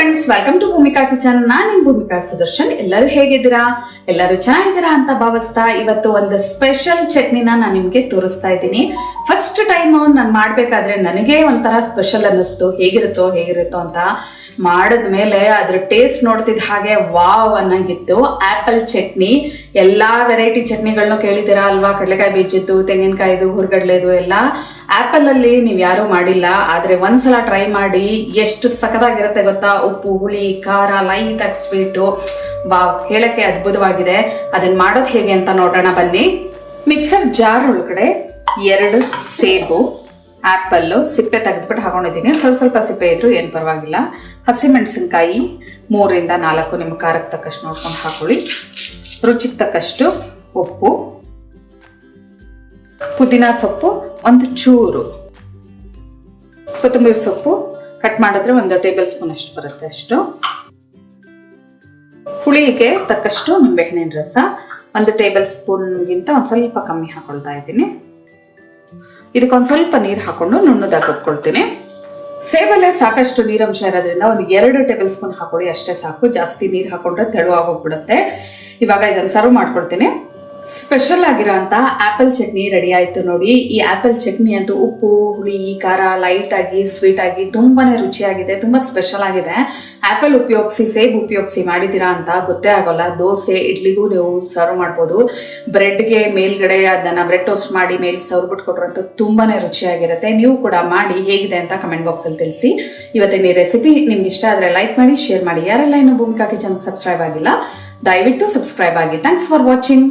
Friends, welcome to Bhoomika kitchen. ನಾನು ನಿಮ್ ಭೂಮಿಕಾ ಸುದರ್ಶನ್. ಎಲ್ಲರೂ ಹೇಗಿದ್ದೀರಾ? ಎಲ್ಲರೂ ಚೆನ್ನಾಗಿದ್ದೀರಾ ಅಂತ ಭಾವಿಸ್ತಾ ಇವತ್ತು ಒಂದು ಸ್ಪೆಷಲ್ ಚಟ್ನಿನ ನಾನು ನಿಮ್ಗೆ ತೋರಿಸ್ತಾ ಇದ್ದೀನಿ. ಫಸ್ಟ್ ಟೈಮ್ ನಾನು ಮಾಡ್ಬೇಕಾದ್ರೆ ನನಗೆ ಒಂಥರ ಸ್ಪೆಷಲ್ ಅನ್ನಿಸ್ತು. ಹೇಗಿರುತ್ತೋ ಅಂತ ಮಾಡಿದ ಮೇಲೆ ಅದ್ರ ಟೇಸ್ಟ್ ನೋಡ್ತಿದ್ದ ಹಾಗೆ ವಾವ್ ಅನ್ನಂಗಿತ್ತು. ಆಪಲ್ ಚಟ್ನಿ, ಎಲ್ಲಾ ವೆರೈಟಿ ಚಟ್ನಿಗಳನ್ನೂ ಕೇಳಿದ್ದೀರಾ ಅಲ್ವಾ? ಕಡಲೆಕಾಯಿ ಬೀಜದ್ದು, ತೆಂಗಿನಕಾಯಿದು, ಹುರ್ಗಡ್ಲೆದು ಎಲ್ಲ ಆಪಲ್ ಅಲ್ಲಿ ನೀವ್ ಯಾರು ಮಾಡಿಲ್ಲ, ಆದ್ರೆ ಒಂದ್ಸಲ ಟ್ರೈ ಮಾಡಿ. ಎಷ್ಟು ಸಖತ್ತಾಗಿರುತ್ತೆ ಗೊತ್ತಾ? ಉಪ್ಪು, ಹುಳಿ, ಖಾರ, ಲೈಟ್ ಆಗಿ ಸ್ವೀಟು, ವಾವ್, ಹೇಳಕ್ಕೆ ಅದ್ಭುತವಾಗಿದೆ. ಅದನ್ನ ಮಾಡೋದು ಹೇಗೆ ಅಂತ ನೋಡೋಣ ಬನ್ನಿ. ಮಿಕ್ಸರ್ ಜಾರ್ ಒಳಗಡೆ 2 ಸೇಬು, ಆಪಲ್ ಸಿಪ್ಪೆ ತೆಗೆದ್ಬಿಟ್ಟು ಹಾಕೊಂಡಿದ್ದೀನಿ. ಸ್ವಲ್ಪ ಸಿಪ್ಪೆ ಇದ್ರು ಏನ್ ಪರವಾಗಿಲ್ಲ. ಹಸಿಮೆಣಸಿನ್ಕಾಯಿ 3 ಇಂದ 4 ನಿಮ್ಮ ಖಾರಕ್ಕೆ ತಕ್ಕಷ್ಟು ನೋಡ್ಕೊಂಡು ಹಾಕೊಳ್ಳಿ. ರುಚಿಗೆ ತಕ್ಕಷ್ಟು ಉಪ್ಪು, ಪುದೀನ ಸೊಪ್ಪು 1 ಚೂರು, ಕೊತ್ತಂಬರಿ ಸೊಪ್ಪು ಕಟ್ ಮಾಡಿದ್ರೆ 1 ಟೇಬಲ್ ಸ್ಪೂನ್ ಅಷ್ಟು ಬರುತ್ತೆ ಅಷ್ಟು. ಹುಳಿಗೆ ತಕ್ಕಷ್ಟು ನಿಂಬೆಹಣ್ಣಿನ ರಸ 1 ಟೇಬಲ್ ಸ್ಪೂನ್ಗಿಂತ ಸ್ವಲ್ಪ ಕಮ್ಮಿ ಹಾಕೊಳ್ತಾ ಇದ್ದೀನಿ. ಇದಕ್ಕೊಂದು ಸ್ವಲ್ಪ ನೀರು ಹಾಕೊಂಡು ನುಣ್ಣದಾಗಿ ಕೊಟ್ಕೊಳ್ತೀನಿ. ಸೇಬಲ್ಲೇ ಸಾಕಷ್ಟು ನೀರಂಶ ಇರೋದ್ರಿಂದ 2 ಟೇಬಲ್ ಸ್ಪೂನ್ ಹಾಕೊಳ್ಳಿ, ಅಷ್ಟೇ ಸಾಕು. ಜಾಸ್ತಿ ನೀರು ಹಾಕೊಂಡ್ರೆ ತೆಳು ಆಗೋಗ್ಬಿಡುತ್ತೆ. ಇವಾಗ ಇದನ್ನು ಸರ್ವ್ ಮಾಡ್ಕೊಳ್ತೀನಿ. ಸ್ಪೆಷಲ್ ಆಗಿರೋ ಅಂತ ಆಪಲ್ ಚಟ್ನಿ ರೆಡಿ ಆಯ್ತು ನೋಡಿ. ಈ ಆಪಲ್ ಚಟ್ನಿ ಅಂತೂ ಉಪ್ಪು, ಹುಳಿ, ಖಾರ, ಲೈಟ್ ಆಗಿ ಸ್ವೀಟ್ ಆಗಿ ತುಂಬಾನೇ ರುಚಿಯಾಗಿದೆ, ತುಂಬಾ ಸ್ಪೆಷಲ್ ಆಗಿದೆ. ಆಪಲ್ ಉಪಯೋಗಿಸಿ, ಸೇಬ್ ಉಪಯೋಗಿಸಿ ಮಾಡಿದ್ದೀರಾ ಅಂತ ಗೊತ್ತೇ ಆಗೋಲ್ಲ. ದೋಸೆ, ಇಡ್ಲಿಗೂ ನೀವು ಸರ್ವ್ ಮಾಡ್ಬೋದು. ಬ್ರೆಡ್ಗೆ ಮೇಲ್ಗಡೆ ಅದನ್ನ ಬ್ರೆಡ್ ಟೋಸ್ಟ್ ಮಾಡಿ ಮೇಲೆ ಸರ್ವ್ ಬಿಟ್ಕೊಟ್ರಂತೂ ತುಂಬಾನೇ ರುಚಿಯಾಗಿರುತ್ತೆ. ನೀವು ಕೂಡ ಮಾಡಿ ಹೇಗಿದೆ ಅಂತ ಕಮೆಂಟ್ ಬಾಕ್ಸ್ ಅಲ್ಲಿ ತಿಳಿಸಿ. ಇವತ್ತಿನ ಈ ರೆಸಿಪಿ ನಿಮ್ಗೆ ಇಷ್ಟ ಆದ್ರೆ ಲೈಕ್ ಮಾಡಿ, ಶೇರ್ ಮಾಡಿ. ಯಾರೆಲ್ಲ ಇನ್ನು ಭೂಮಿಕಾ ಕಿಚನ್ ಸಬ್ಸ್ಕ್ರೈಬ್ ಆಗಿಲ್ಲ, ದಯವಿಟ್ಟು ಸಬ್ಸ್ಕ್ರೈಬ್ ಆಗಿ. Thanks for watching.